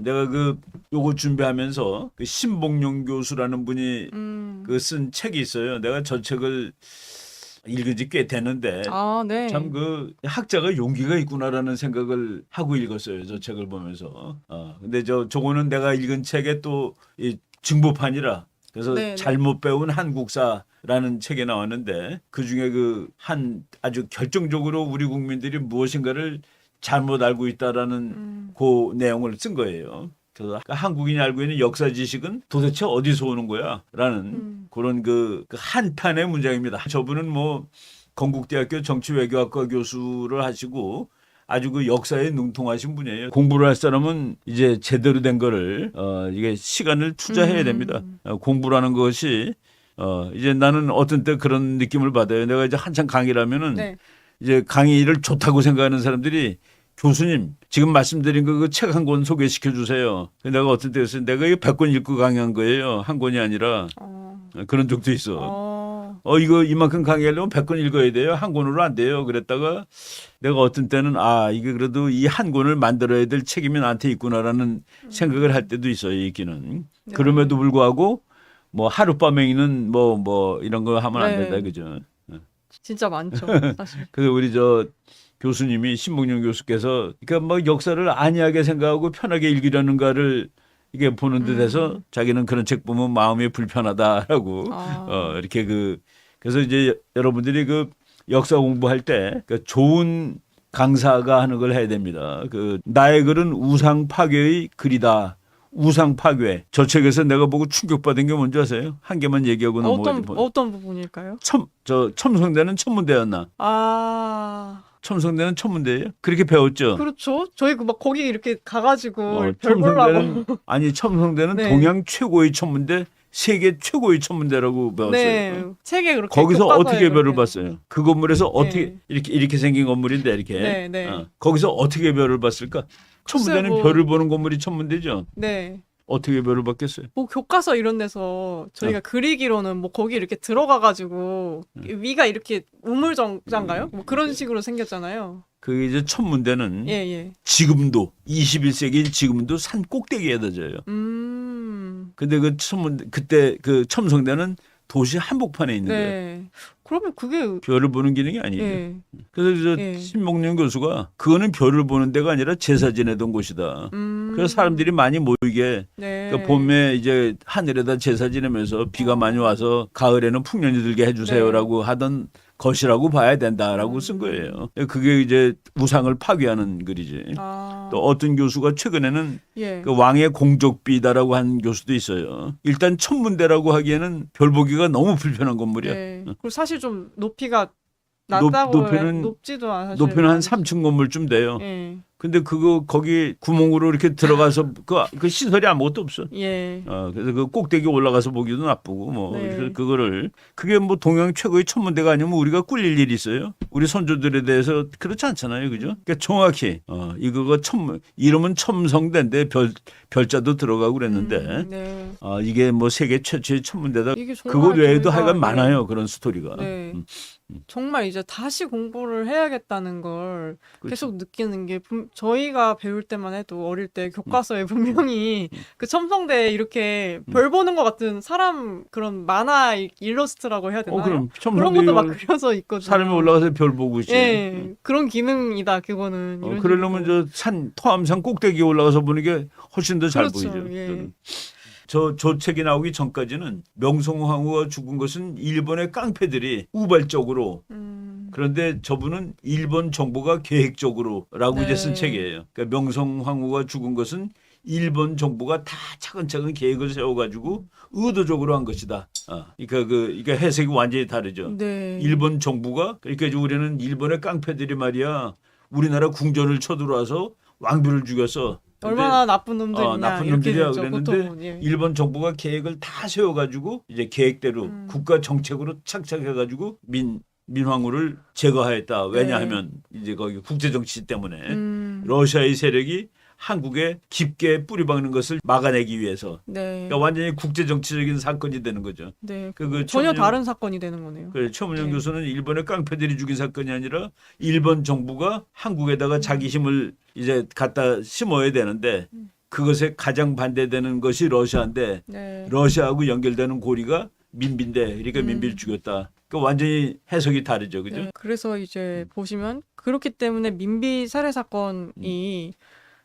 내가 요거 준비하면서 그 신봉용 교수라는 분이 그 쓴 책이 있어요. 내가 저 책을 읽은 지 꽤 됐는데 아, 네. 참 그 학자가 용기가 있구나라는 생각을 하고 읽었어요. 저 책을 보면서. 근데 저거는 내가 읽은 책의 또 이 증보판이라 그래서 네, 네. 잘못 배운 한국사라는 책에 나왔는데 그중에 한 아주 결정적으로 우리 국민들이 무엇인가를 잘못 알고 있다라는 그 내용을 쓴 거예요. 그래서 한국인이 알고 있는 역사 지식은 도대체 어디서 오는 거야?라는 그런 그 한탄의 문장입니다. 저분은 뭐 건국대학교 정치외교학과 교수를 하시고 아주 그 역사에 능통하신 분이에요. 공부를 할 사람은 이제 제대로 된 거를 이게 시간을 투자해야 됩니다. 공부라는 것이 이제 나는 어떤 때 그런 느낌을 받아요. 내가 이제 한창 강의를 하면은 네. 이제 강의를 좋다고 생각하는 사람들이 교수님 지금 말씀드린 그 책 한 권 소개시켜 주세요. 내가 어떤 때 그랬어요. 내가 이거 100권 읽고 강의한 거예요. 한 권이 아니라 그런 적도 있어. 이거 이만큼 강의하려면 100권 읽어야 돼요. 한 권으로 안 돼요. 그랬다가 내가 어떤 때는 이게 그래도 이 한 권을 만들어야 될 책임이 나한테 있구나라는 생각을 할 때도 있어요. 읽기는. 네. 그럼에도 불구하고 뭐 하룻밤에는 뭐 이런 거 하면 안 네. 된다. 그죠? 진짜 많죠, 사실. 그래서 우리 교수님이 신봉용 교수께서 그러니까 뭐 역사를 안이하게 생각하고 편하게 읽으려는가를 이게 보는 듯해서 자기는 그런 책 보면 마음이 불편하다라고 이렇게 그래서 이제 여러분들이 역사 공부할 때 좋은 강사가 하는 걸 해야 됩니다. 나의 글은 우상 파괴의 글이다. 우상 파괴. 저 책에서 내가 보고 충격받은 게 뭔지 아세요? 한 개만 얘기하고 넘어가죠. 어떤 부분일까요? 첨성대는 천문대였나? 첨성대는 천문대예요? 그렇게 배웠죠. 그렇죠. 저희 막 거기 이렇게 가가지고 별 보려고. 첨성대는 네. 동양 최고의 천문대, 세계 최고의 천문대라고 배웠어요. 네. 책에 그렇게 거기서 교과서에 어떻게 별을 그렇게. 봤어요? 그 건물에서 어떻게 이렇게 생긴 건물인데 이렇게. 네, 네. 거기서 어떻게 별을 봤을까? 천문대는 뭐- 별을 보는 건물이 천문대죠. 네. 어떻게 별을 봤겠어요? 뭐 교과서 이런 데서 저희가 그리기로는 뭐 거기 이렇게 들어가가지고 위가 이렇게 우물정자인가요? 뭐 그런 식으로 생겼잖아요. 그 이제 천문대는 예, 예. 지금도 21세기인 지금도 산 꼭대기에 져요. 근데 그때 첨성대는 도시 한복판에 있는 거예요. 네. 그러면 그게 별을 보는 기능이 아니에요. 예. 그래서 예. 신봉룡 교수가 그거는 별을 보는 데가 아니라 제사 지내던 곳이다. 그래서 사람들이 많이 모이게 네. 그러니까 봄에 이제 하늘에다 제사 지내면서 비가 많이 와서 가을에는 풍년이 들게 해주세요라고 하던 것이라고 봐야 된다라고 쓴 거예요. 그게 이제 우상을 파괴하는 글이지. 또 어떤 교수가 최근에는 예. 그 왕의 공적비다라고 한 교수도 있어요. 일단 천문대라고 하기에는 별 보기가 너무 불편한 건물이야. 네. 그리고 사실 좀 높이가 낮다고 높지도 않아요. 높이는 한 3층 건물쯤 돼요. 예. 근데 거기 구멍으로 이렇게 들어가서 그 시설이 아무것도 없어. 예. 그래서 그 꼭대기 올라가서 보기도 나쁘고 뭐 네. 그래서 그게 뭐 동양 최고의 천문대가 아니면 우리가 꿀릴 일이 있어요? 우리 선조들에 대해서 그렇지 않잖아요, 그죠? 그러니까 정확히 이거가 이름은 첨성대인데 별자도 들어가고 그랬는데 네. 이게 뭐 세계 최초의 천문대다. 이게 정말 그것 외에도 저희가 하여간 많아요 그런 스토리가. 네. 정말 이제 다시 공부를 해야겠다는 걸 그렇죠. 계속 느끼는 게 저희가 배울 때만 해도 어릴 때 교과서에 분명히 그 첨성대에 이렇게 별 보는 것 같은 사람 그런 만화 일러스트라고 해야 되나요? 그럼 그런 것도 막 그려져 있거든요. 사람이 올라가서 별 보고 있지. 예, 그런 기능이다 그거는. 이런 그러려면 식으로. 토암산 꼭대기에 올라가서 보는 게 훨씬 더 잘 그렇죠, 보이죠. 예. 저는. 저 책이 나오기 전까지는 명성황후가 죽은 것은 일본의 깡패들이 우발적으로 그런데 저분은 일본 정부가 계획적으로라고 네. 이제 쓴 책이에요. 그러니까 명성황후가 죽은 것은 일본 정부가 다 차근차근 계획을 세워가지고 의도적으로 한 것이다. 그러니까 해석이 완전히 다르죠. 네. 일본 정부가 그러니까 우리는 일본의 깡패들이 말이야 우리나라 궁전을 쳐들어와서 왕비를 죽였어. 얼마나 나쁜 놈들이냐. 나쁜 이렇게 놈들이야 되죠, 그랬는데 보통은. 예. 일본 정부가 계획을 다 세워가지고 이제 국가 정책으로 착착해가지고 민황후를 제거하였다. 왜냐하면 이제 거기 국제 정치 때문에 러시아의 세력이 한국에 깊게 뿌리박는 것을 막아내기 위해서. 네. 그러니까 완전히 국제 정치적인 사건이 되는 거죠. 네. 그 전혀 최문영- 다른 사건이 되는 거네요. 최문영 네. 교수는 일본의 깡패들이 죽인 사건이 아니라 일본 정부가 한국에다가 자기 힘을 이제 갖다 심어야 되는데 그것에 가장 반대되는 것이 러시아인데 네. 러시아하고 연결되는 고리가 민비인데 그러니까 민비를 죽였다. 그러니까 완전히 해석이 다르죠, 그죠? 네. 그래서 이제 보시면 그렇기 때문에 민비 살해 사건이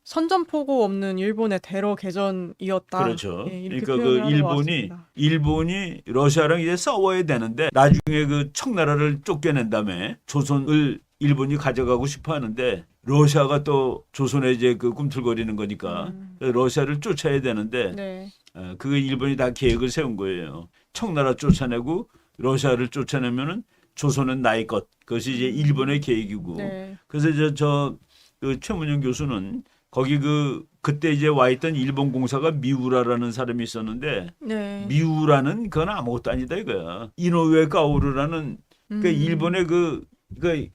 선전포고 없는 일본의 테러 개전이었다. 그렇죠. 예, 이렇게 그러니까 그 표현을 하러 왔습니다. 일본이 러시아랑 이제 싸워야 되는데 나중에 그 청나라를 쫓겨낸 다음에 조선을 일본이 가져가고 싶어 하는데 러시아가 또 조선에 이제 그 꿈틀거리는 거니까 러시아를 쫓아야 되는데 네. 그거 일본이 다 계획을 세운 거예요. 청나라 쫓아내고 러시아를 쫓아내면은 조선은 나의 것. 그것이 이제 일본의 계획이고. 네. 그래서 그 최문영 교수는 거기 그때 이제 와 있던 일본 공사가 미우라라는 사람이 있었는데 네. 미우라는 그건 아무것도 아니다 이거야. 이노우에 가오루라는 그 일본의 그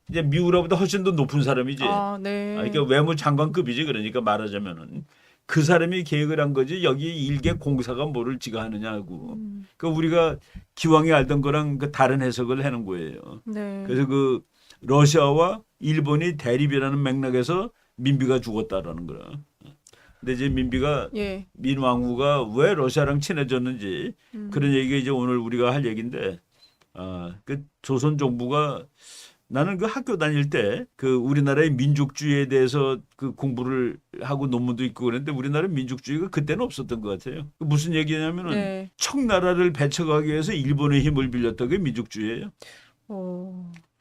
이제 미우라보다 훨씬 더 높은 사람이지. 아, 네. 그러니까 외무장관급이지. 그러니까 말하자면은 그 사람이 계획을 한 거지 여기 일개 공사가 뭐를 지가 하느냐고. 그러니까 우리가 기왕에 알던 거랑 그 다른 해석을 하는 거예요. 네. 그래서 그 러시아와 일본이 대립이라는 맥락에서 민비가 죽었다라는 거야. 근데 이제 민비가 예. 민왕후가 왜 러시아랑 친해졌는지 그런 얘기가 이제 오늘 우리가 할 얘기인데, 그 조선 정부가 나는 그 학교 다닐 때 그 우리나라의 민족주의에 대해서 그 공부를 하고 논문도 있고 그랬는데 우리나라 민족주의가 그때는 없었던 것 같아요. 무슨 얘기냐면은 네. 청나라를 배척하기 위해서 일본의 힘을 빌렸던 게 민족주의예요.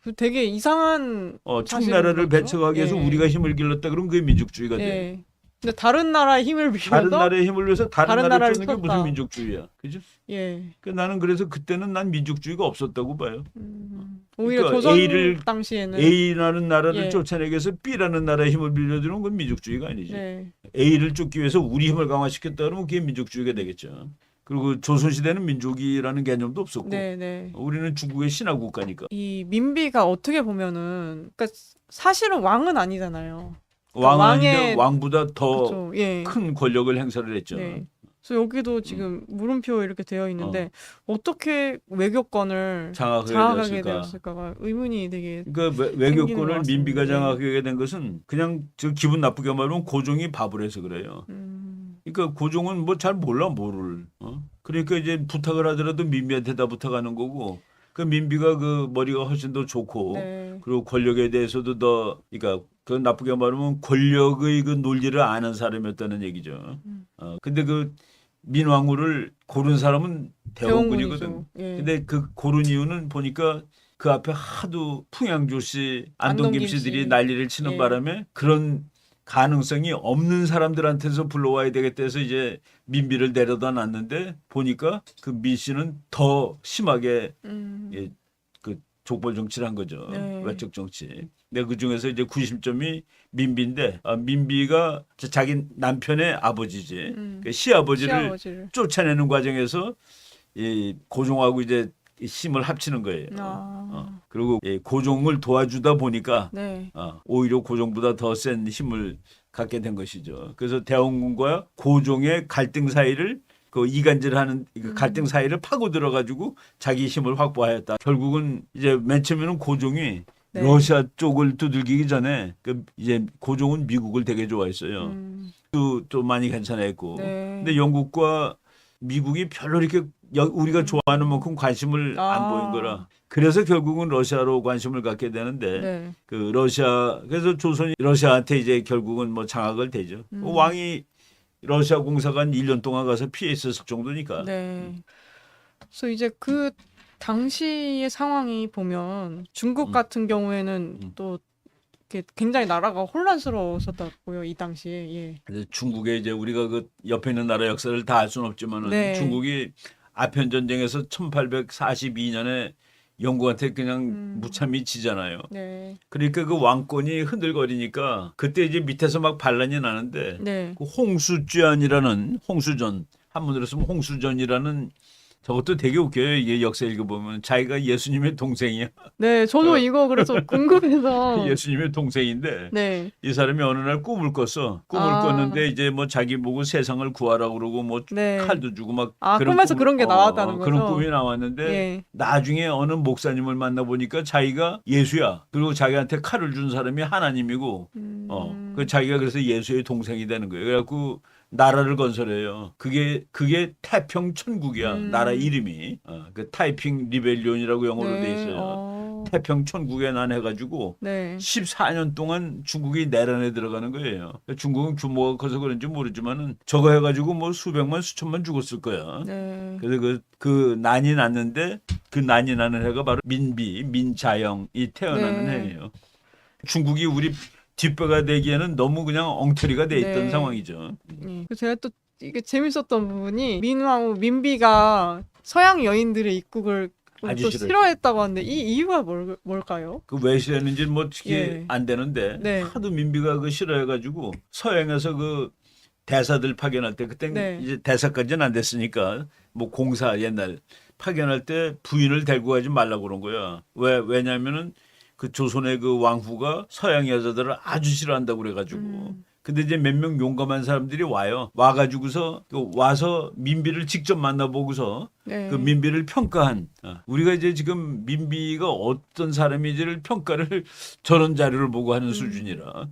그 되게 이상한 청나라를 사실인 거죠? 배척하기 위해서 예. 우리가 힘을 길렀다 그러면 그게 민족주의가 돼. 예. 근데 다른 나라의 힘을 빌려서 다른 나라의 힘을 위해서 다른 다른 나라를 나라를 쫓는 게 쳤다. 무슨 민족주의야. 그죠? 예. 나는 그래서 그때는 난 민족주의가 없었다고 봐요. 오히려 그러니까 조선 A를 당시에는 A라는 나라를 예. 쫓아내기 위해서 B라는 나라의 힘을 빌려주는 건 민족주의가 아니지. 네. A를 쫓기 위해서 우리 힘을 강화시켰다 그러면 그게 민족주의가 되겠죠. 그리고 조선시대는 민족이라는 개념도 없었고 네, 네. 우리는 중국의 신화 국가니까. 이 민비가 어떻게 보면은 그러니까 사실은 왕은 아니잖아요. 왕은 왕의- 아닌데 왕보다 더 그렇죠. 예. 큰 권력을 행사를 했죠. 네. 그래서 여기도 지금 물음표 이렇게 되어 있는데 어떻게 외교권을 장악하게 장악하게 되었을까? 되었을까가 의문이 되게 그러니까 생기는 외교권을 것 같습니다. 민비가 예. 장악하게 된 것은 그냥 저 기분 나쁘게 말하면 고종이 바보를 해서 그래요. 그러니까 고종은 뭐 잘 몰라 뭐를. 그러니까 이제 부탁을 하더라도 민비한테 다 부탁하는 거고. 그 민비가 그 머리가 훨씬 더 좋고 네. 그리고 권력에 대해서도 더 그러니까 그 나쁘게 말하면 권력의 그 논리를 아는 사람이었다는 얘기죠. 근데 그 민왕후를 고른 사람은 대원군이거든. 대원군이죠. 예. 근데 그 고른 이유는 보니까 그 앞에 하도 풍양조 씨, 안동김 안동김 씨들이 씨. 난리를 치는 예. 바람에 그런 가능성이 없는 사람들한테서 불러와야 되겠다 해서 이제 민비를 내려다 놨는데 보니까 그 미 씨는 더 심하게 예, 그 족벌 정치를 한 거죠. 네. 외적 정치. 근데 그 중에서 이제 구심점이 민비인데 민비가 자기 남편의 아버지지. 그 시아버지를 시아버지를. 쫓아내는 과정에서 이 고종하고 이제 힘을 합치는 거예요. 그리고 고종을 도와주다 보니까 네. 오히려 고종보다 더 센 힘을 갖게 된 것이죠. 그래서 대원군과 고종의 갈등 사이를 그 이간질하는 그 갈등 사이를 파고 들어가지고 자기 힘을 확보하였다. 결국은 이제 맨 처음에는 고종이 네. 러시아 쪽을 두들기기 전에 그 이제 고종은 미국을 되게 좋아했어요. 또 많이 괜찮아했고. 네. 근데 영국과 미국이 별로 이렇게 우리가 좋아하는 만큼 관심을 안 보인 거라. 그래서 결국은 러시아로 관심을 갖게 되는데 네. 그 러시아 그래서 조선이 러시아한테 이제 결국은 뭐 장악을 되죠. 왕이 러시아 공사관 1년 동안 가서 피해 있었을 정도니까. 네. 그래서 이제 그 당시의 상황이 보면 중국 같은 경우에는 또 이렇게 굉장히 나라가 혼란스러웠었다고요, 이 당시에. 예. 그래서 중국에 이제 우리가 그 옆에 있는 나라 역사를 다 알 수는 없지만은 네. 중국이 아편 전쟁에서 1842년에 영국한테 그냥 무참히 지잖아요. 네. 그러니까 그 왕권이 흔들거리니까 그때 이제 밑에서 막 반란이 나는데 네. 그 홍수전이라는 홍수전 한문으로 쓰면 홍수전이라는 저것도 되게 웃겨요. 이게 역사 읽어보면 자기가 예수님의 동생이야. 네, 저도 이거 그래서 궁금해서. 예수님의 동생인데 네. 이 사람이 어느 날 꿈을 꿨어. 꿈을 꿨는데 이제 뭐 자기 보고 세상을 구하라 그러고 뭐 네. 칼도 주고 막 꿈에서 그런 게 나왔다는 거죠? 그런 꿈이 나왔는데 예. 나중에 어느 목사님을 만나 보니까 자기가 예수야. 그리고 자기한테 칼을 준 사람이 하나님이고 그 자기가 그래서 예수의 동생이 되는 거예요. 그래갖고 나라를 건설해요. 그게 태평 천국이야. 나라 이름이. 그 타이핑 리벨리온이라고 영어로 돼 있어요. 태평 천국에 난 해가지고 네. 14년 동안 중국이 내란에 들어가는 거예요. 중국은 규모가 커서 그런지 모르지만은 저거 해가지고 뭐 수백만 수천만 죽었을 거야. 네. 그래서 그 난이 났는데 그 난이 나는 해가 바로 민자영이 태어나는 네. 해예요. 중국이 우리 뒷배가 되기에는 너무 그냥 엉터리가 돼 있던 네. 상황이죠. 그래서 제가 또 이게 재밌었던 부분이 민왕후 민비가 서양 여인들의 입국을 아주 또 싫어요. 싫어했다고 하는데 이 이유가 뭘까요? 그 왜 싫었는지 뭐 어떻게 예. 안 되는데 네. 하도 민비가 그 싫어해가지고 서양에서 그 대사들 파견할 때 그때 네. 이제 대사까지는 안 됐으니까 뭐 공사 옛날 파견할 때 부인을 데리고 가지 말라고 그런 거야. 왜냐면은 그 조선의 그 왕후가 서양 여자들을 아주 싫어한다고 그래가지고. 근데 이제 몇 명 용감한 사람들이 와가지고서 와서 민비를 직접 만나보고서 네. 그 민비를 평가한. 우리가 이제 지금 민비가 어떤 사람인지를 평가를 저런 자료를 보고 하는 수준이라.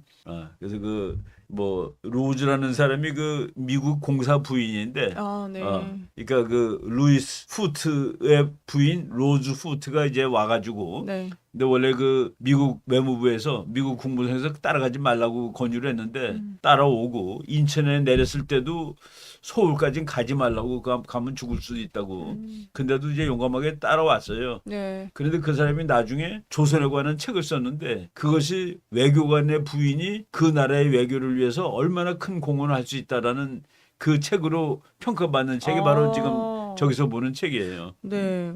그래서 그 뭐 로즈라는 사람이 그 미국 공사 부인인데. 아, 네. 그러니까 그 루이스 후트의 부인 로즈 후트가 이제 와가지고. 네. 근데 원래 그 미국 외무부에서 미국 국무성에서 따라가지 말라고 권유를 했는데 따라오고 인천에 내렸을 때도 서울까지는 가지 말라고 가면 죽을 수도 있다고. 근데도 이제 용감하게 따라왔어요. 네. 그런데 그 사람이 나중에 조선에 관한 책을 썼는데 그것이 외교관의 부인이 그 나라의 외교를 위해서 얼마나 큰 공헌을 할 수 있다라는 그 책으로 평가받는 책이 바로 지금 저기서 보는 책이에요. 네.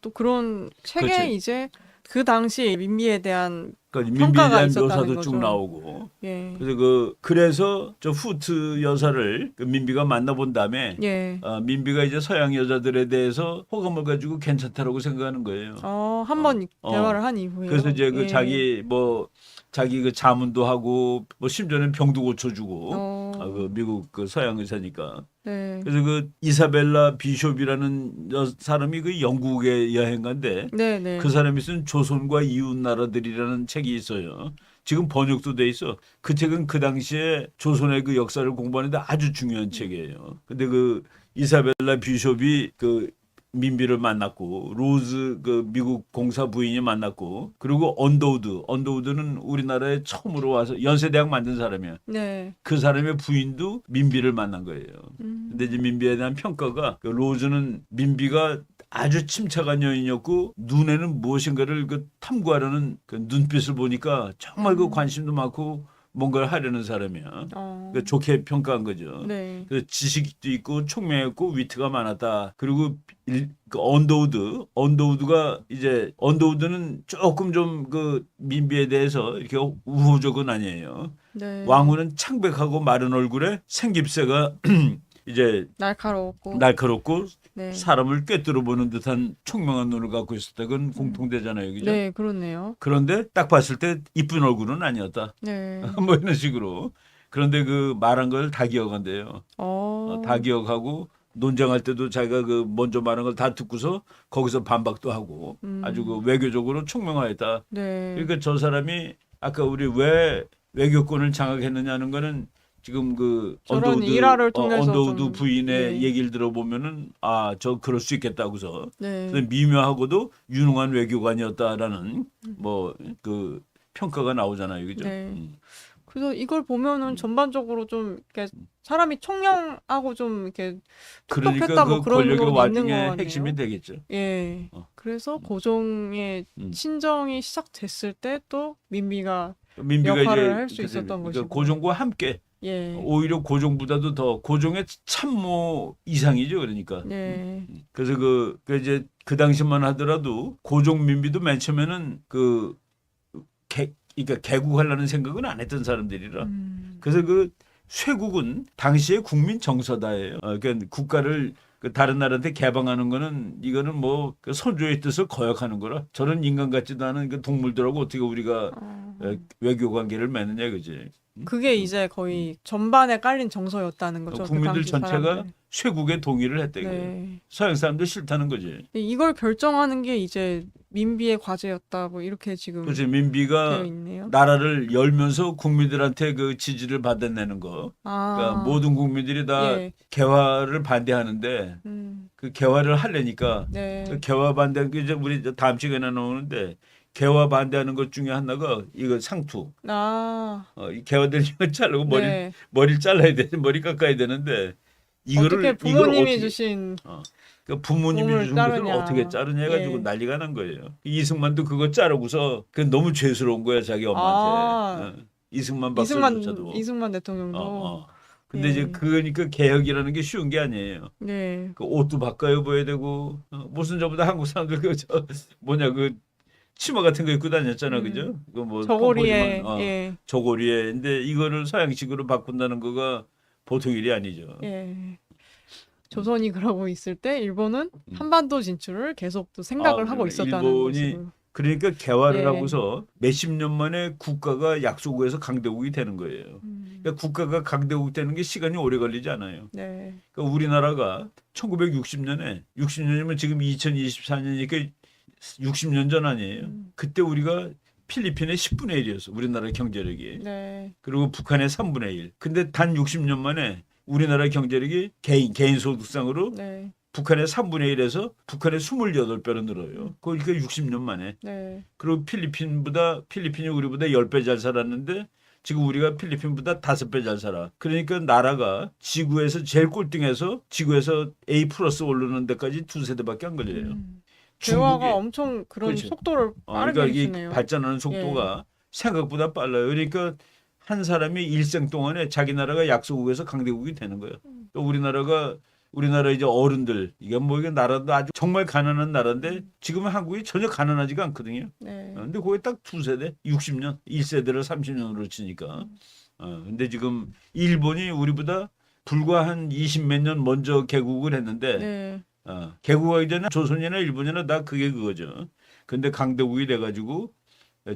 또 그런 책에 그렇지. 이제 그 당시 민비에 대한 그러니까 민비에 평가가 대한 있었다는 묘사도 거죠. 쭉 나오고. 예. 그래서 저 후트 여사를 그 민비가 만나본 다음에 예. 민비가 이제 서양 여자들에 대해서 호감을 가지고 괜찮다라고 생각하는 거예요. 한번 대화를 한 이후에. 그래서 이제 그 예. 자기 그 자문도 하고 뭐 심지어는 병도 고쳐주고 그 미국 그 서양 의사니까. 네. 그래서 그 이사벨라 비숍이라는 사람이 그 영국의 여행가인데 네, 네. 그 사람이 쓴 조선과 이웃 나라들이라는 책이 있어요. 지금 번역도 돼 있어. 그 책은 그 당시에 조선의 그 역사를 공부하는데 아주 중요한 책이에요. 근데 그 이사벨라 비숍이 그 민비를 만났고 로즈 그 미국 공사 부인이 만났고 그리고 언더우드는 우리나라에 처음으로 와서 연세대학 만든 사람이야. 네. 그 사람의 부인도 민비를 만난 거예요. 근데 이제 민비에 대한 평가가 그 로즈는 민비가 아주 침착한 여인이었고 눈에는 무엇인가를 그 탐구하려는 그 눈빛을 보니까 정말 그 관심도 많고 뭔가를 하려는 사람이야. 그러니까 좋게 평가한 거죠. 네. 그래서 지식도 있고 총명했고 위트가 많았다. 그리고 그 언더우드가 이제 언더우드는 조금 좀 그 민비에 대해서 이렇게 우호적은 아니에요. 네. 왕후는 창백하고 마른 얼굴에 생김새가 이제 날카롭고 네. 사람을 꿰뚫어 보는 듯한 총명한 눈을 갖고 있었다. 그건 공통되잖아요. 그죠? 네, 그렇네요. 그런데 딱 봤을 때 이쁜 얼굴은 아니었다. 네. 뭐 이런 식으로. 그런데 그 말한 걸 다 기억한대요. 다 기억하고 논쟁할 때도 자기가 그 먼저 말한 걸 다 듣고서 거기서 반박도 하고 아주 그 외교적으로 총명하였다. 네. 그러니까 저 사람이 아까 우리 왜 외교권을 장악했느냐는 거는 지금 그 저런 일화를 통해서 언더우드 좀, 부인의 네. 얘기를 들어보면은 저 그럴 수 있겠다고서 네. 미묘하고도 유능한 외교관이었다라는 뭐 그 평가가 나오잖아요, 그죠? 네. 그래서 이걸 보면은 전반적으로 좀 이렇게 사람이 총명하고 좀 이렇게 그러니까 똑똑했다 그 뭐 그런 권력의 부분이 있는 것 와중에 같네요. 핵심이 되겠죠. 예. 그래서 고종의 친정이 시작됐을 때 또 민비가 역할을 할 수 있었던 것이고. 고종과 함께 예. 오히려 고종보다도 더 고종의 참모 이상이죠, 그러니까. 네. 그래서 그 이제 그 당시만 하더라도 고종 민비도 맨 처음에는 그러니까 개국하려는 생각은 안 했던 사람들이라. 그래서 그 쇄국은 당시의 국민 정서다예요. 그러니까 국가를 그 다른 나라한테 개방하는 거는 이거는 뭐 그 선조의 뜻을 거역하는 거라. 저는 인간 같지도 않은 그 동물들하고 어떻게 우리가 외교 관계를 맺느냐 그지. 그게 이제 거의 전반에 깔린 정서였다는 거죠. 그 국민들 당시 전체가 사람들. 쇄국에 동의를 했대. 네. 서양 사람들 싫다는 거지. 이걸 결정하는 게 이제 민비의 과제였다. 뭐 이렇게 지금 그렇지. 되어 민비가 있네요. 나라를 열면서 국민들한테 그 지지를 받아내는 거. 그러니까 모든 국민들이 다 예. 개화를 반대하는데 그 개화를 하려니까 네. 그 개화 반대하는 게 이제 우리 이제 다음 시간에 나오는데 개화 반대하는 것 중에 하나가 이거 상투. 이 개화들 이거 자르고 네. 머리를 잘라야 돼. 머리 깎아야 되는데 어떻게 이거를 부모님이 어떻게, 주신 그 부모님이 몸을 주신 것을 자르냐. 어떻게 자르냐 해가지고 예. 난리가 난 거예요. 이승만도 그거 자르고서 그 너무 죄스러운 거야 자기 엄마한테. 이승만 박사조차도. 이승만 대통령도. 근데 예. 이제 그러니까 개혁이라는 게 쉬운 게 아니에요. 네. 그 옷도 바꿔 입어야 되고 무슨 저보다 한국 사람들 그 그 치마 같은 거 입고 다녔잖아, 그죠? 그 뭐 저고리에 pompo리만, 저고리에. 근데 이거를 서양식으로 바꾼다는 거가 보통 일이 아니죠. 예. 조선이 그러고 있을 때 일본은 한반도 진출을 계속 또 생각을 하고 있었다는 일본이 것으로. 그러니까 개화를 예. 하고서 몇십 년 만에 국가가 약소국에서 강대국이 되는 거예요. 그러니까 국가가 강대국 되는 게 시간이 오래 걸리지 않아요. 네. 그러니까 우리나라가 1960년에 60년이면 지금 2024년이니까 60년 전 아니에요. 그때 우리가 필리핀의 10분의 1이었어. 우리나라 경제력이. 네. 그리고 북한의 3분의 1. 근데 단 60년 만에 우리나라 경제력이 개인 소득상으로 네. 북한의 3분의 1에서 북한의 28배로 늘어요. 그러니까 60년 만에. 네. 그리고 필리핀이 우리보다 10배 잘 살았는데 지금 우리가 필리핀보다 5배 잘 살아. 그러니까 나라가 지구에서 제일 꼴등해서 지구에서 A 플러스 오르는 데까지 두세 대밖에 안 걸려요. 대화가 엄청 그런 그렇지. 속도를 빠르게 그러니까 이 주네요. 발전하는 속도가 생각보다 빨라요. 그러니까 한 사람이 일생 동안에 자기 나라가 약소국에서 강대국이 되는 거예요. 또 우리나라 이제 어른들 이게 뭐 이게 나라도 아주 정말 가난한 나라인데 지금은 한국이 전혀 가난하지가 않거든요. 네. 근데 거기 딱 두 세대, 60년, 1세대를 30년으로 치니까. 근데 지금 일본이 우리보다 불과 한 20몇 년 먼저 개국을 했는데 네. 개국하기 전에 조선이나 일본이나 다 그거죠. 근데 강대국이 돼가지고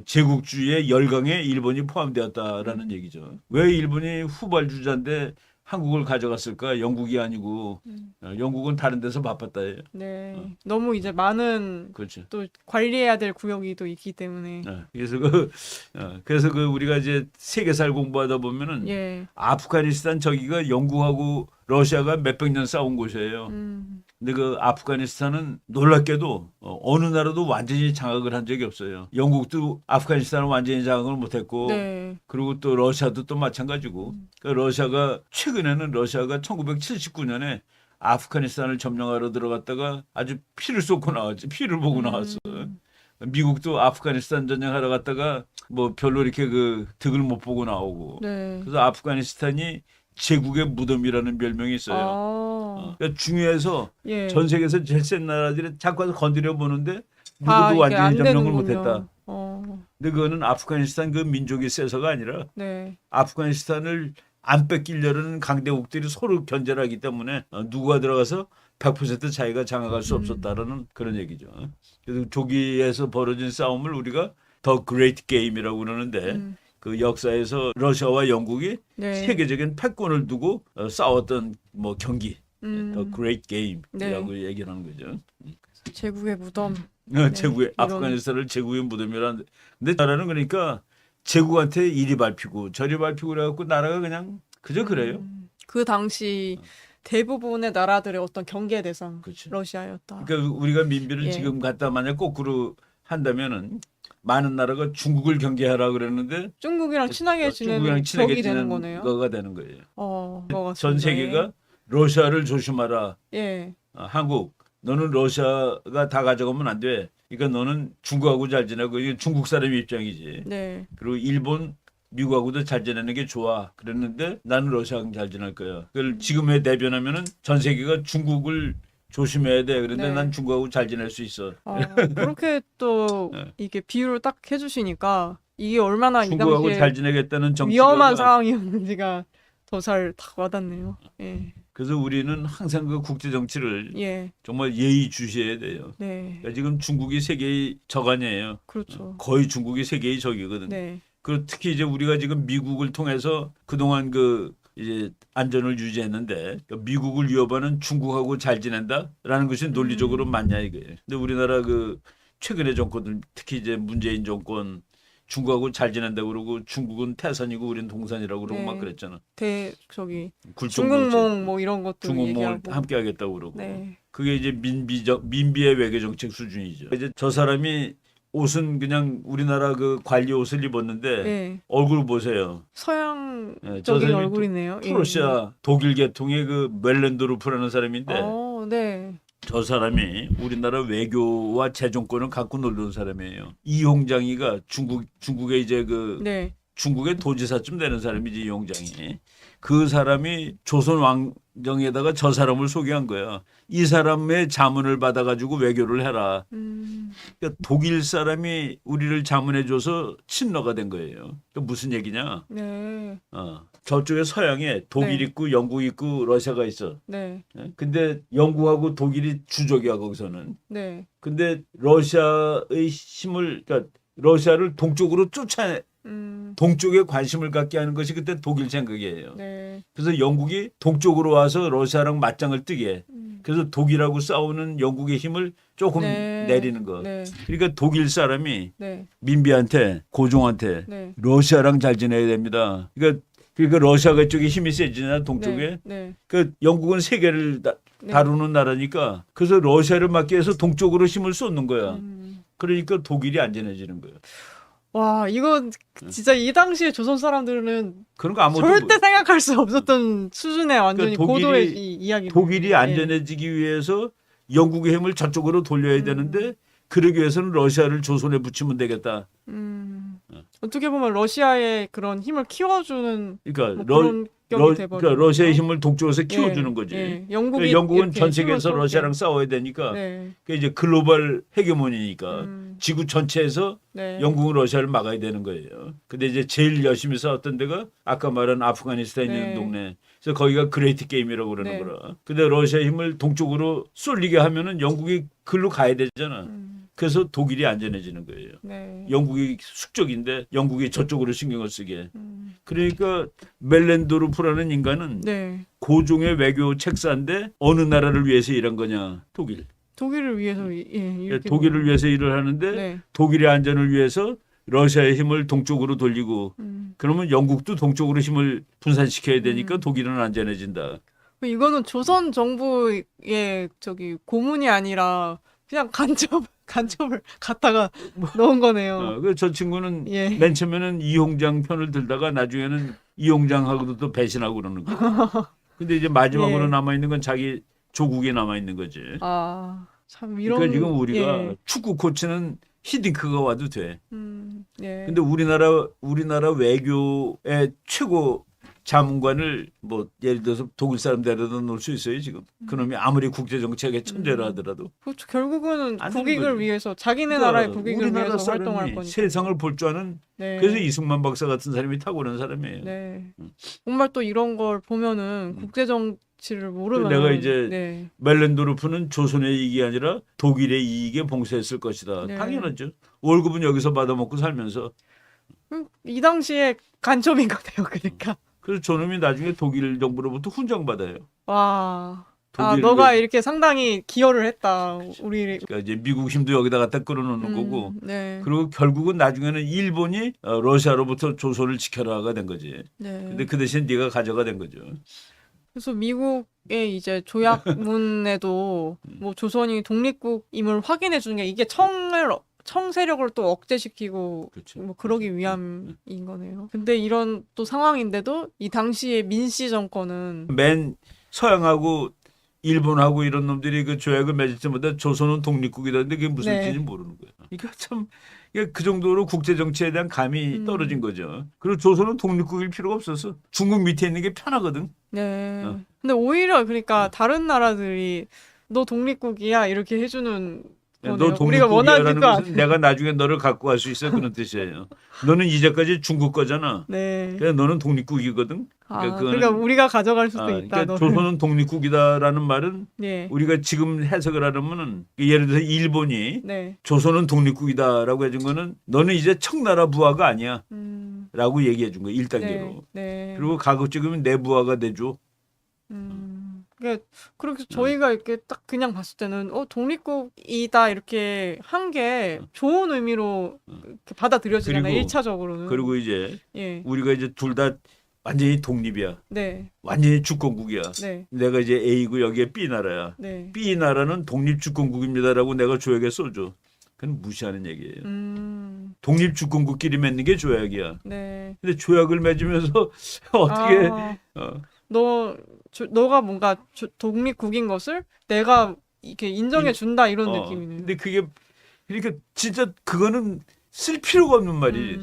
제국주의의 열강에 일본이 포함되었다라는 얘기죠. 왜 일본이 후발주자인데 한국을 가져갔을까? 영국이 아니고 영국은 다른 데서 바빴다예요. 네. 너무 이제 많은 그렇죠. 또 관리해야 될 구역이 또 있기 때문에. 그래서 우리가 이제 세계사를 공부하다 보면은 예. 아프가니스탄 저기가 영국하고 러시아가 몇백 년 싸운 곳이에요. 근데 그 아프가니스탄은 놀랍게도 어느 나라도 완전히 장악을 한 적이 없어요. 영국도 아프가니스탄을 완전히 장악을 못했고, 네. 그리고 또 러시아도 또 마찬가지고. 그러니까 최근에는 러시아가 1979년에 아프가니스탄을 점령하러 들어갔다가 아주 피를 쏟고 나왔지. 피를 보고 나왔어. 미국도 아프가니스탄 전쟁하러 갔다가 뭐 별로 이렇게 그 득을 못 보고 나오고. 네. 그래서 아프가니스탄이 제국의 무덤이라는 별명이 있어요. 그러니까 중요해서 예. 전 세계에서 제일 센 나라들이 자꾸 와서 건드려 보는데 아, 누구도 이게 완전히 안 점령을 되는군요. 못했다. 근데 그거는 아프가니스탄 그 민족이 세서가 아니라 네. 아프가니스탄을 안 뺏기려는 강대국들이 서로 견제를 하기 때문에 누가 들어가서 100% 자기가 장악할 수 없었다라는 그런 얘기죠. 그래서 조기에서 벌어진 싸움을 우리가 더 그레이트 게임이라고 그러는데 그 역사에서 러시아와 영국이 네. 세계적인 패권을 두고 싸웠던 뭐 경기, 더 그레이트 게임이라고 네. 얘기를 하는 거죠. 제국의 무덤. 제국의 이런. 아프가니스탄을 제국의 무덤이라는. 근데 나라는 그러니까 제국한테 이리 밟히고 저리 밟히고 그래갖고 나라가 그냥 그저 그래요. 그 당시 대부분의 나라들의 어떤 경계 대상 그렇죠. 러시아였다. 그러니까 우리가 민비를 예. 지금 갖다 만약 거꾸로 한다면은 많은 나라가 중국을 경계하라 그랬는데 중국이랑 친하게 지내는 중국이랑 친하게 적이 되는 지내는 거네요. 거가 되는 거예요. 것 같습니다. 전 세계가 러시아를 조심하라. 예. 한국 너는 러시아가 다 가져가면 안 돼. 그러니까 너는 중국하고 잘 지내고 이게 중국 사람 입장이지. 네. 그리고 일본, 미국하고도 잘 지내는 게 좋아. 그랬는데 나는 러시아랑 잘 지낼 거야. 그걸 지금에 대변하면은 전 세계가 중국을 조심해야 돼. 그런데 네. 난 중국하고 잘 지낼 수 있어. 그렇게 또 네. 이게 비유를 딱 해주시니까 이게 얼마나 이 중국하고 당시에 잘 지내겠다는 정치가 위험한 상황이었는지가 더 잘 딱 와닿네요. 예. 그래서 우리는 항상 그 국제 정치를 예. 정말 예의주시해야 돼요. 네. 그러니까 지금 중국이 세계의 적 아니에요. 그렇죠. 거의 중국이 세계의 적이거든요. 네. 그 특히 이제 우리가 지금 미국을 통해서 그동안 그 이제 안전을 유지했는데 미국을 위협하는 중국하고 잘 지낸다라는 것이 논리적으로 맞냐 이거예요. 근데 우리나라 그 최근의 정권들 특히 이제 문재인 정권 중국하고 잘 지낸다고 그러고 중국은 태산이고 우리는 동산이라고 그러고 네. 막 그랬잖아. 저기 굴종 중국몽 뭐 이런 것도 중국몽을 얘기하고. 함께 하겠다고 그러고. 네. 그게 이제 민비의 외교 정책 수준이죠. 이제 저 사람이 옷은 그냥 우리나라 그 관리 옷을 입었는데 네. 얼굴 보세요. 서양적인 예, 저 사람이 얼굴이네요. 예. 프로시아 독일 계통의 그 멜렌도르프라는 사람인데 네. 저 사람이 우리나라 외교와 재정권을 갖고 놀던 사람이에요. 이홍장이가 중국의 이제 그 네. 중국의 도지사쯤 되는 사람이지 이홍장이. 그 사람이 조선 왕정에다가 저 사람을 소개한 거야. 이 사람의 자문을 받아가지고 외교를 해라. 그러니까 독일 사람이 우리를 자문해줘서 친러가 된 거예요. 그러니까 무슨 얘기냐? 네. 저쪽에 서양에 독일 네. 있고 영국 있고 러시아가 있어. 네. 근데 영국하고 독일이 주적이야 거기서는. 네. 근데 러시아의 힘을 그러니까 러시아를 동쪽으로 동쪽에 관심을 갖게 하는 것이 그때 독일 생각이에요. 네. 그래서 영국이 동쪽으로 와서 러시아랑 맞짱을 뜨게. 그래서 독일하고 싸우는 영국의 힘을 조금 네. 내리는 거. 네. 그러니까 독일 사람이 네. 민비한테 고종한테 네. 러시아랑 잘 지내야 됩니다. 그러니까 러시아가 쪽에 힘이 세지나 동쪽에. 네. 그 영국은 세계를 다루는 나라니까 그래서 러시아를 막기 위해서 동쪽으로 힘을 쏟는 거야. 그러니까 독일이 안전해지는 거예요. 와, 이건 진짜 이 당시에 조선 사람들은 그런 거 아무도 절대 생각할 수 없었던 수준의 완전히 그러니까 고도의 이야기. 독일이 안전해지기 위해서 영국의 힘을 저쪽으로 돌려야 되는데 그러기 위해서는 러시아를 조선에 붙이면 되겠다. 어떻게 보면 러시아의 그런 힘을 키워주는 그러니까 뭐 그런 격이 돼버린 그러니까 러시아의 거죠. 힘을 동쪽에서 키워주는 거지. 영국이 영국은 이렇게 전 세계에서 힘을 러시아랑 쏟게. 싸워야 되니까 네. 그게 이제 글로벌 헤게모니니까 지구 전체에서 네. 영국은 러시아를 막아야 되는 거예요. 근데 이제 제일 열심히 싸웠던 데가 아까 말한 아프가니스탄에 있는 네. 동네. 그래서 거기가 그레이트 게임이라고 그러는 네. 거라. 근데 러시아의 힘을 동쪽으로 쏠리게 하면은 영국이 글로 가야 되잖아. 그래서 독일이 안전해지는 거예요. 네. 영국이 숙적인데 영국이 저쪽으로 신경을 쓰게. 그러니까 멜렌도르프라는 인간은 네. 고종의 외교 책사인데 어느 나라를 위해서 일한 거냐? 독일. 독일을 위해서 이렇게 독일을 위해서 일을 하는데 네. 독일의 안전을 위해서 러시아의 힘을 동쪽으로 돌리고 그러면 영국도 동쪽으로 힘을 분산시켜야 되니까 독일은 안전해진다. 이거는 조선 정부의 저기 고문이 아니라 그냥 간첩을 갖다가 넣은 거네요. 저 친구는 예. 맨 처음에는 이홍장 편을 들다가 나중에는 이홍장하고도 또 배신하고 그러는 거예요. 근데 이제 마지막으로 예. 남아있는 건 자기 조국에 남아있는 거지. 참 이런. 그러니까 지금 우리가 예. 축구 코치는 히딩크가 와도 돼. 예. 근데 우리나라 외교의 최고 자문관을 뭐 예를 들어서 독일 사람 데려다 놓을 수 있어요 지금. 그놈이 아무리 국제 정책에 천재라 하더라도. 그렇죠. 결국은 안 되는 국익을 거지. 위해서 자기네 그러니까 나라의 국익을 우리나라 위해서 사람이 활동할 거니까. 세상을 볼 줄 아는 네. 그래서 이승만 박사 같은 사람이 탁월한 사람이에요. 네. 정말 또 이런 걸 보면은 국제 정치를 모르면 내가 이제 네. 멜렌도르프는 조선의 이익이 아니라 독일의 이익에 봉쇄했을 것이다. 네. 당연하죠. 월급은 여기서 받아먹고 살면서. 이 당시에 간첩인 거네요. 그러니까. 그래서 저놈이 나중에 독일 정부로부터 훈장 받아요. 와. 독일 너가 이렇게 상당히 기여를 했다. 우리. 그러니까 이제 미국 힘도 여기다 갖다 끌어놓는 거고. 네. 그리고 결국은 나중에는 일본이 러시아로부터 조선을 지켜라가 된 거지. 네. 근데 그 대신 네가 가져가 된 거죠. 그래서 미국의 이제 조약문에도 뭐 조선이 독립국임을 확인해 주는 게 이게 청 세력을 또 억제시키고 그렇죠. 뭐 그러기 위함인 거네요. 근데 이런 또 상황인데도 이 당시에 민씨 정권은 맨 서양하고 일본하고 이런 놈들이 그 조약을 맺을 때마다 조선은 독립국이라는데 그게 무슨 네. 뜻인지 모르는 거야. 그러니까 참 그 정도로 국제 정치에 대한 감이 떨어진 거죠. 그리고 조선은 독립국일 필요가 없어서 중국 밑에 있는 게 편하거든. 네. 근데 오히려 그러니까 다른 나라들이 너 독립국이야 이렇게 해주는 너 거네요. 우리가 독립국이라는 원하지도 것은 내가 나중에 너를 갖고 갈 수 있어 그런 뜻이에요. 너는 이제까지 중국 거잖아. 네. 그래서 너는 독립국이거든. 그러니까 우리가 가져갈 수도 있다. 그러니까 조선은 독립국이다라는 말은 네. 우리가 지금 해석을 하려면은 예를 들어서 일본이 네. 조선은 독립국이다라고 해준 거는 너는 이제 청나라 부하가 아니야. 라고 얘기해 준 거예요. 1단계로. 네. 그리고 가급적이면 내부화가 되죠. 그러니까 그렇게 저희가 이렇게 딱 그냥 봤을 때는 독립국이다 이렇게 한 게 좋은 의미로 이렇게 받아들여지잖아요. 그리고- 1차적으로는. 그리고 이제 예. 우리가 이제 둘 다 완전히 독립이야. 네. 완전히 주권국이야. 네. 내가 이제 A고 여기에 B 나라야. 네. B 나라는 독립 주권국입니다라고 내가 조약에 써줘. 그건 무시하는 얘기예요. 독립 주권국끼리 맺는 게 조약이야. 네. 근데 조약을 맺으면서 어떻게 아, 너가 뭔가 독립국인 것을 내가 이렇게 인정해 준다 이런 느낌이네요. 근데 그게 그러니까 진짜 그거는 쓸 필요가 없는 말이.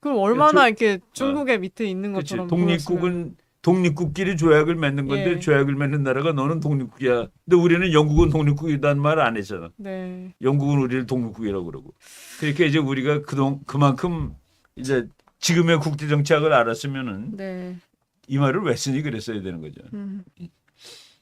그럼 얼마나 이렇게 중국의 밑에 있는 그렇지. 것처럼 독립국은 독립국끼리 조약을 맺는 건데 예. 조약을 맺는 나라가 너는 독립국이야. 근데 우리는 영국은 독립국이라는 말 안 했잖아. 네. 영국은 우리를 독립국이라고 그러고. 그러니까 이제 우리가 그만큼 이제 지금의 국제 정치학을 알았으면은 네. 이 말을 왜 쓰니 그랬어야 되는 거죠.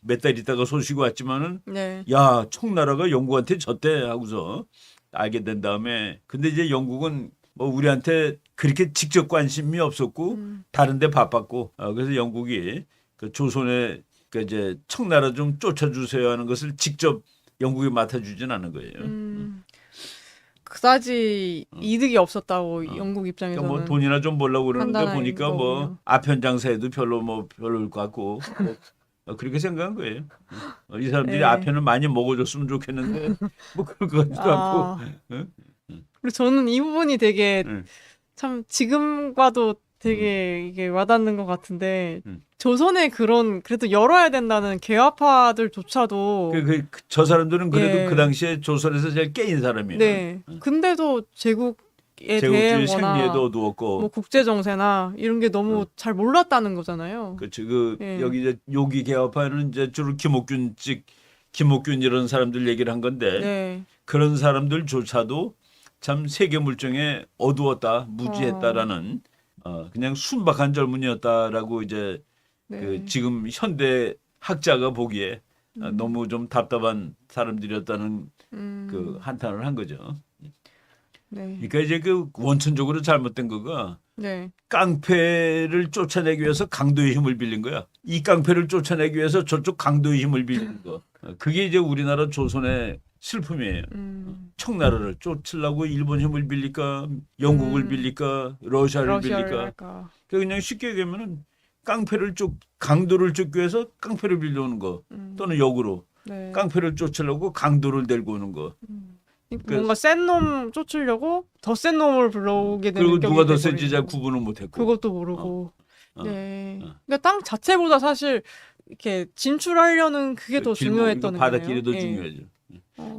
몇 달 있다가 소식이 왔지만은 네. 야, 총나라가 영국한테 졌대 하고서 알게 된 다음에 근데 이제 영국은 뭐 우리한테 그렇게 직접 관심이 없었고 다른데 바빴고 그래서 영국이 그 조선에 그 이제 청나라 좀 쫓아주세요 하는 것을 직접 영국이 맡아주진 않은 거예요. 그다지 이득이 없었다고 영국 입장에서는. 그러니까 뭐 돈이나 좀 벌려고 그러는데 판단하는 보니까 뭐 거군요. 아편장사에도 별로일 것 같고 그렇게 생각한 거예요. 이 사람들이 네. 아편을 많이 먹어줬으면 좋겠는데 뭐 그럴 것 같지도 않고. 응? 그리고 저는 이 부분이 되게 응. 참 지금과도 되게 이게 와닿는 것 같은데 조선의 그런 그래도 열어야 된다는 계화파들조차도 저 사람들은 그래도 예. 그 당시에 조선에서 제일 깨인 사람이에요. 네. 근데도 제국에 제국주의 대해거나 생리에도 어두웠고. 뭐 국제 정세나 이런 게 너무 잘 몰랐다는 거잖아요. 그렇지. 예. 여기 이제 요기 계화파는 이제 주로 김옥균 이런 사람들 얘기를 한 건데 네. 그런 사람들조차도 참 세계 물정에 어두웠다, 무지했다라는 그냥 순박한 젊은이였다라고 이제 네. 그 지금 현대 학자가 보기에 너무 좀 답답한 사람들이었다는 그 한탄을 한 거죠. 네. 그러니까 이제 그 원천적으로 잘못된 거가 네. 깡패를 쫓아내기 위해서 강도의 힘을 빌린 거야. 이 깡패를 쫓아내기 위해서 저쪽 강도의 힘을 빌리는 거. 그게 이제 우리나라 조선의 슬픔이에요. 청나라를 쫓으려고 일본 힘을 빌릴까, 영국을 빌릴까, 러시아를 빌릴까. 할까. 그냥 쉽게 얘기하면은 강도를 쫓기 위해서 깡패를 빌려오는 거 또는 역으로 네. 깡패를 쫓으려고 강도를 데리고 오는 거. 뭔가 센 놈 쫓으려고 더 센 놈을 불러오게 되는 그리고 누가 더 격이 센지 잘 돼버리고. 구분을 못했고. 그것도 모르고. 어. 네. 그러니까 땅 자체보다 사실 이렇게 진출하려는 그게 더 중요했던 거예요. 바닷길이 더 예. 중요하죠.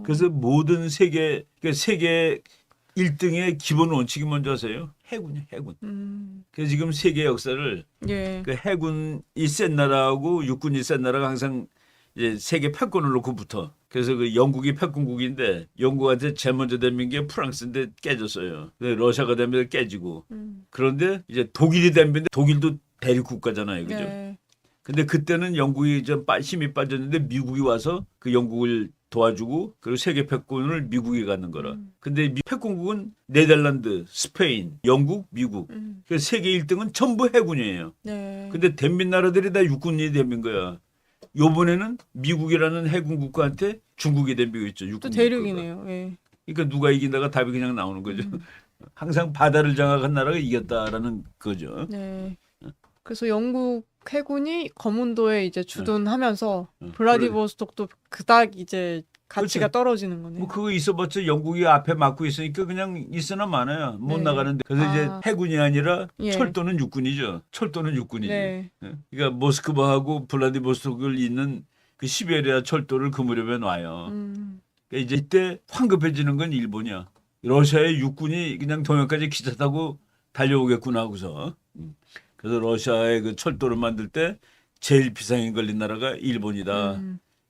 그래서 모든 세계 1등의 기본 원칙이 뭔지 아세요? 해군이요, 해군. 그래서 지금 세계 역사를 예. 그 해군이 센 나라하고 육군이 센 나라가 항상 이제 세계 패권을 놓고 붙어. 그래서 그 영국이 패권국인데 영국한테 제일 먼저 덤빈 게 프랑스인데 깨졌어요. 러시아가 덤빈데 깨지고. 그런데 이제 독일이 덤빈데 독일도 대륙 국가잖아요, 그죠? 네. 근데 그때는 영국이 좀 힘이 빠졌는데 미국이 와서 그 영국을 도와주고 그리고 세계 패권을 미국이 갖는 거라. 근데 패권국은 네덜란드, 스페인, 영국, 미국. 그 세계 1등은 전부 해군이에요. 네. 근데 덤빈 나라들이 다 육군이 덤빈 거야. 요번에는 미국이라는 해군 국가한테 중국이 덤비고 있죠. 또 육군 대륙이네요. 예. 그러니까 누가 이긴다가 답이 그냥 나오는 거죠. 항상 바다를 장악한 나라가 이겼다라는 거죠. 네. 그래서 영국 해군이 거문도에 이제 주둔하면서 블라디보스톡도 그닥 이제 가치가 그렇죠. 떨어지는 거네요. 뭐 그거 있어봤자 영국이 앞에 막고 있으니까 그냥 있으나 마나야 못 네. 나가는데 그래서 이제 해군이 아니라 예. 철도는 육군이죠. 철도는 육군이죠. 네. 그러니까 모스크바하고 블라디보스톡을 잇는 그 시베리아 철도를 그 무렵에 놔요. 그러니까 이제 이때 황급해지는 건 일본이야. 러시아의 육군이 그냥 동해까지 기차 타고 달려오겠구나 하고서. 그래서 러시아의 그 철도를 만들 때 제일 비상에 걸린 나라가 일본이다.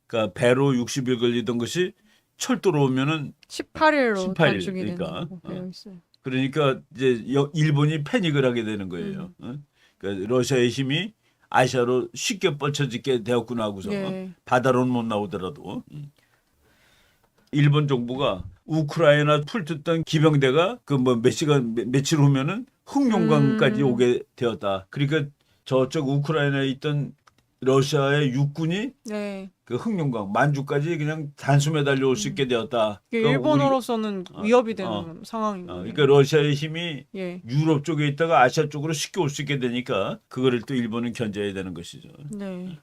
그러니까 배로 60일 걸리던 것이 철도로 오면은 18일로 18일, 단축이 그러니까. 된다고 되어 있어요. 그러니까 이제 일본이 패닉을 하게 되는 거예요. 그러니까 러시아의 힘이 아시아로 쉽게 뻗쳐지게 되었구나 하고서 예. 바다로는 못 나오더라도. 일본 정부가 우크라이나 풀뜯던 기병대가 그 뭐 몇 시간 며칠 후면은 흑룡강까지 오게 되었다. 그러니까 저쪽 우크라이나에 있던 러시아의 육군이 네. 그 흑룡강 만주까지 그냥 단숨에 달려올 수 있게 되었다. 이게 그러니까 일본으로서는 위협이 되는 상황인 거예요. 그러니까 러시아의 힘이 예. 유럽 쪽에 있다가 아시아 쪽으로 쉽게 올 수 있게 되니까 그거를 또 일본은 견뎌야 되는 것이죠. 네.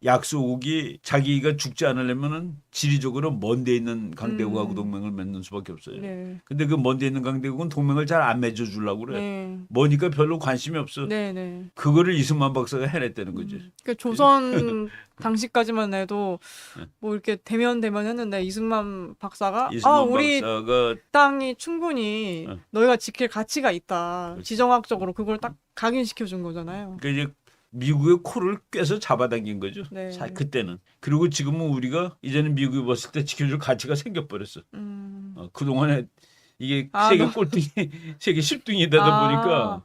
약소국이 자기가 죽지 않으려면은 지리적으로 먼데 있는 강대국하고 동맹을 맺는 수밖에 없어요. 네. 근데 그 먼데 있는 강대국은 동맹을 잘 안 맺어 주려고 그래. 네. 머니까 별로 관심이 없어. 네. 네. 그거를 이승만 박사가 해냈다는 거지. 그 조선 당시까지만 해도 뭐 이렇게 대면 했는데 이승만 박사가 이승만 우리 박사가 땅이 충분히 너희가 지킬 가치가 있다. 그렇지. 지정학적으로 그걸 딱 각인시켜 준 거잖아요. 그러니까 이제 미국의 코를 꿰서 잡아당긴 거죠. 네. 그때는. 그리고 지금은 우리가 이제는 미국이 봤을 때 지켜줄 가치가 생겨버렸어. 그동안에 이게 세계 꼴등이 세계 10등이 되다 보니까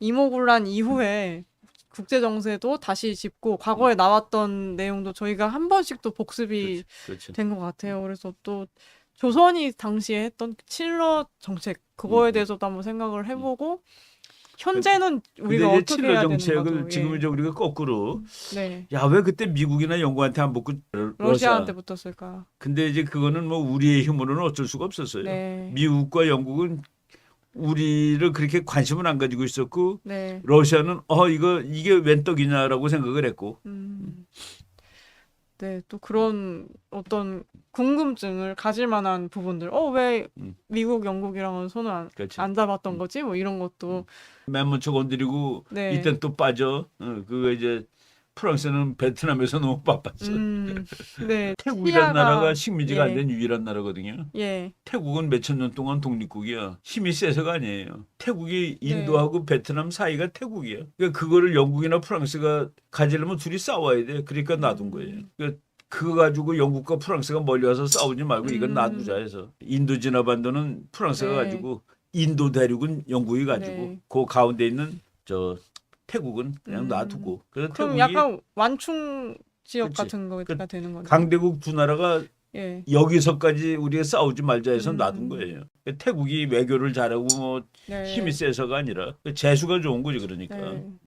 이모군란 이후에 국제 정세도 다시 짚고 과거에 나왔던 내용도 저희가 한 번씩 또 복습이 그렇죠. 된 것 같아요. 그래서 또 조선이 당시에 했던 칠러 정책 그거에 대해서도 한번 생각을 해보고 현재는 우리가 근데 이제 어떻게 칠러 해야 되는 정책을 거죠. 지금 이제 우리가 거꾸로 네. 야 왜 그때 미국이나 영국한테 안 붙고 러시아한테 붙었을까? 근데 이제 그거는 뭐 우리의 힘으로는 어쩔 수가 없었어요. 네. 미국과 영국은 우리를 그렇게 관심을 안 가지고 있었고 네. 러시아는 이게 웬 떡이냐라고 생각을 했고 네, 또 그런 어떤 궁금증을 가질 만한 부분들. 왜 미국, 영국이랑은 손을 그렇지. 안 잡았던 거지? 뭐 이런 것도. 맨 먼저 건드리고 네. 이땐 또 빠져. 그거 이제 프랑스는 베트남에서 너무 바빴어. 네. 태국이라는 시야가- 나라가 식민지가 안 예. 된 유일한 나라거든요. 예. 태국은 몇천 년 동안 독립국이야. 힘이 세서가 아니에요. 태국이 인도하고 베트남 사이가 태국이야. 그러니까 그거를 영국이나 프랑스가 가지려면 둘이 싸워야 돼. 그러니까 놔둔 거예요. 그러니까 그거 가지고 영국과 프랑스가 멀리 와서 싸우지 말고 이건 놔두자 해서. 인도 진화반도는 프랑스가 네. 가지고 인도 대륙은 영국이 가지고 네. 그 가운데 있는 저 태국은 그냥 놔두고. 그래서 그럼 태국이 약간 완충 지역 그치. 같은 거가 되는 거죠. 강대국 두 나라가 예. 여기서까지 우리가 싸우지 말자 해서 놔둔 거예요. 태국이 외교를 잘하고 뭐 네. 힘이 세서가 아니라 재수가 좋은 거지 그러니까. 네.